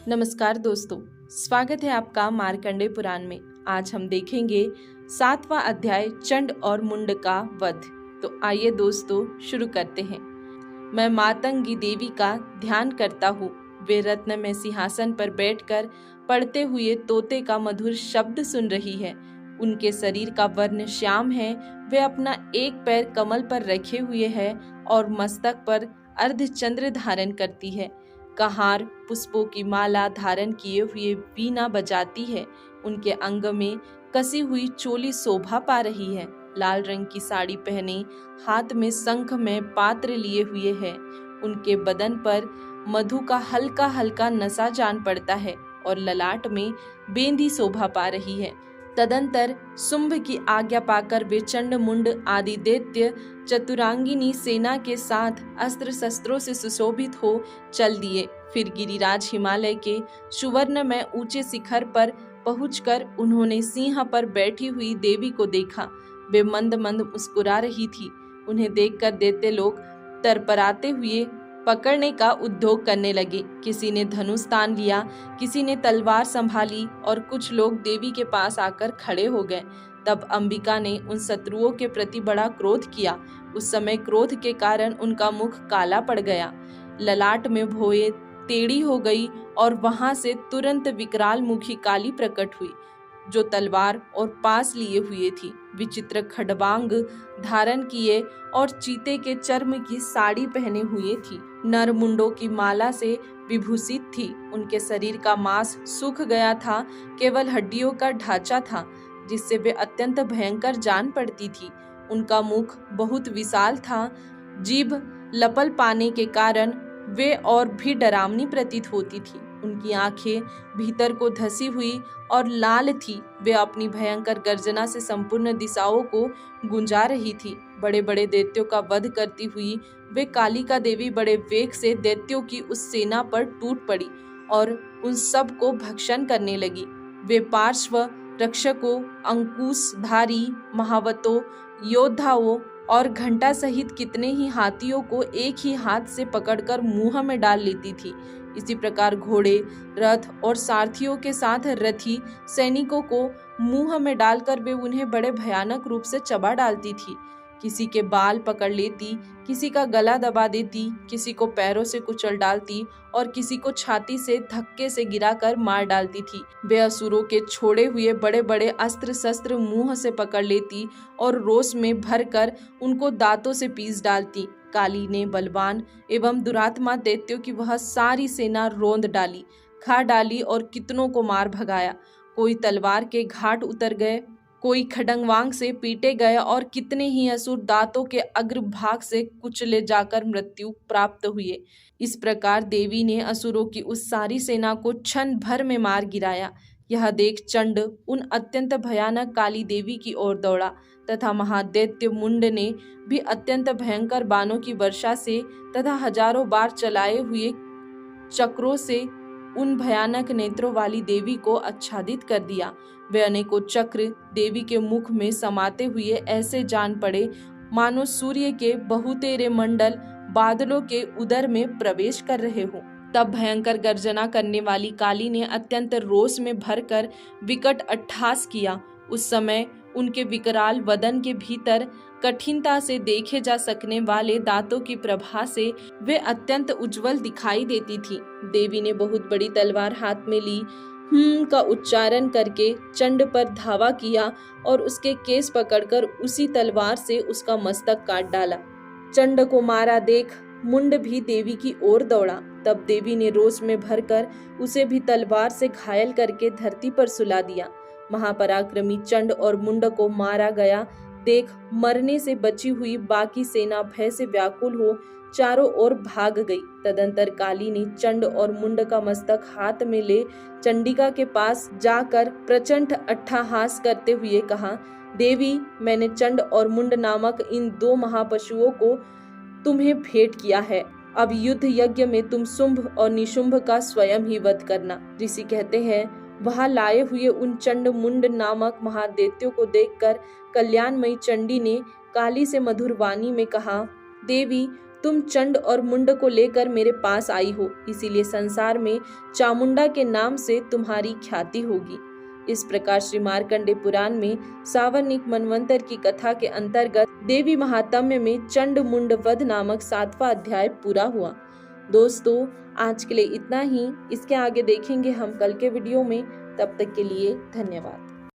नमस्कार दोस्तों, स्वागत है आपका मार्कंडेय पुराण में। आज हम देखेंगे 7वां अध्याय चंड और मुंड का वध। तो आइए दोस्तों शुरू करते हैं। मैं मातंगी देवी का ध्यान करता हूँ। वे रत्न में सिंहासन पर बैठकर पढ़ते हुए तोते का मधुर शब्द सुन रही है। उनके शरीर का वर्ण श्याम है। वे अपना एक पैर कमल पर रखे हुए है और मस्तक पर अर्धचंद्र धारण करती है। कहार पुष्पों की माला धारण किए हुए वीणा बजाती है। उनके अंग में कसी हुई चोली शोभा पा रही है। लाल रंग की साड़ी पहने हाथ में शंख में पात्र लिए हुए है। उनके बदन पर मधु का हल्का हल्का नशा जान पड़ता है और ललाट में बेंदी शोभा पा रही है। तदंतर शुंभ की आज्ञा पाकर वे चंड मुंड आदि दैत्य चतुरांगिनी सेना के साथ अस्त्र शस्त्रों से सुशोभित हो चल दिए। फिर गिरिराज हिमालय के सुवर्ण में ऊंचे शिखर पर पहुंचकर उन्होंने सिंह पर बैठी हुई देवी को देखा। वे मंद मंद मुस्कुरा रही थी। उन्हें देखकर दैत्य लोग तरपराते हुए पकड़ने का उद्योग करने लगे। किसी ने धनुष तान लिया, किसी ने तलवार संभाली और कुछ लोग देवी के पास आकर खड़े हो गए। तब अंबिका ने उन शत्रुओं के प्रति बड़ा क्रोध किया। उस समय क्रोध के कारण उनका मुख काला पड़ गया, ललाट में भौएं टेढ़ी हो गई और वहां से तुरंत विकराल मुखी काली प्रकट हुई, जो तलवार और पास लिए हुए थी। विचित्र खड्वांग धारण किए और चीते के चर्म की साड़ी पहने हुए थी। नर मुंडों की माला से विभूषित थी। उनके शरीर का मांस सूख गया था, केवल हड्डियों का ढांचा था, जिससे वे अत्यंत भयंकर जान पड़ती थी। उनका मुख बहुत विशाल था। जीभ लपल पाने के कारण वे और भी डरावनी प्रतीत होती थी। उनकी आंखें भीतर को धसी हुई और लाल थी। वे अपनी भयंकर गर्जना से संपूर्ण दिशाओं को गुंजा रही थी। बड़े बड़े दैत्यों का वध करती हुई वे कालिका देवी बड़े वेग से दैत्यों की उस सेना पर टूट पड़ी और उन सब को भक्षण करने लगी। वे पार्श्व रक्षकों, अंकुशधारी महावतों, योद्धाओं और घंटा सहित कितने ही हाथियों को एक ही हाथ से पकड़कर मुंह में डाल लेती थी। इसी प्रकार घोड़े, रथ और सारथियों के साथ रथी सैनिकों को मुंह में डालकर वे उन्हें बड़े भयानक रूप से चबा डालती थी। किसी के बाल पकड़ लेती, किसी का गला दबा देती, किसी को पैरों से कुचल डालती और किसी को छाती से धक्के से गिराकर मार डालती थी। वे असुरों के छोड़े हुए बड़े बड़े अस्त्र शस्त्र मुंह से पकड़ लेती और रोष में भरकर उनको दांतों से पीस डालती। काली ने बलवान एवं दुरात्मा दैत्यों की वह सारी सेना रोंद डाली, खा डाली और कितनों को मार भगाया। कोई तलवार के घाट उतर गए, कोई खडंगवांग से पीटे गए और कितने ही असुर दांतों के अग्रभाग से कुचले जाकर मृत्यु प्राप्त हुए। इस प्रकार देवी ने असुरों की उस सारी सेना को क्षण भर में मार गिराया। यह देख चंड उन अत्यंत भयानक काली देवी की ओर दौड़ा तथा महादैत्य मुंड ने भी अत्यंत भयंकर बाणों की वर्षा से तथा हजारों बार चलाए हुए चक्रों से उन भयानक नेत्रों वाली देवी को आच्छादित कर दिया। वे अनेकों चक्र देवी के मुख में समाते हुए ऐसे जान पड़े मानो सूर्य के बहुतेरे मंडल बादलों के उदर में प्रवेश कर रहे हों। तब भयंकर गर्जना करने वाली काली ने अत्यंत रोष में भरकर विकट अट्टहास किया। उस समय उनके विकराल वदन के भीतर कठिनता से देखे जा सकने वाले दांतों की प्रभा से वे अत्यंत उज्जवल दिखाई देती थी। देवी ने बहुत बड़ी तलवार हाथ में ली, का उच्चारण करके चंड पर धावा किया और उसके केस पकड़कर उसी तलवार से उसका मस्तक काट डाला। चंड को मारा देख मुंड भी देवी की ओर दौड़ा। तब देवी ने रोष में भरकर उसे भी तलवार से घायल करके धरती पर सुला दिया। महापराक्रमी चंड और मुंड को मारा गया देख मरने से बची हुई बाकी सेना भय से व्याकुल हो चारों ओर भाग गई। तदंतर काली ने चंड और मुंड का मस्तक हाथ में ले चंडिका के पास जाकर प्रचंड अट्टहास करते हुए कहा, देवी, मैंने चंड और मुंड नामक इन दो महापशुओं को तुम्हें भेंट किया है। अब युद्ध यज्ञ में तुम शुंभ और निशुंभ का स्वयं ही वध करना। ऋषि कहते हैं, वहां लाए हुए उन चंड मुंड नामक महादैत्यों को देखकर कल्याणमयी चंडी ने काली से मधुर वाणी में कहा, देवी, तुम चंड और मुंड को लेकर मेरे पास आई हो, इसीलिए संसार में चामुंडा के नाम से तुम्हारी ख्याति होगी। इस प्रकार श्री मार्कंडे पुराण में सावर्णिक मनवंतर की कथा के अंतर्गत देवी महात्म्य में चंड मुंड वध नामक 7वां अध्याय पूरा हुआ। दोस्तों, आज के लिए इतना ही। इसके आगे देखेंगे हम कल के वीडियो में। तब तक के लिए धन्यवाद।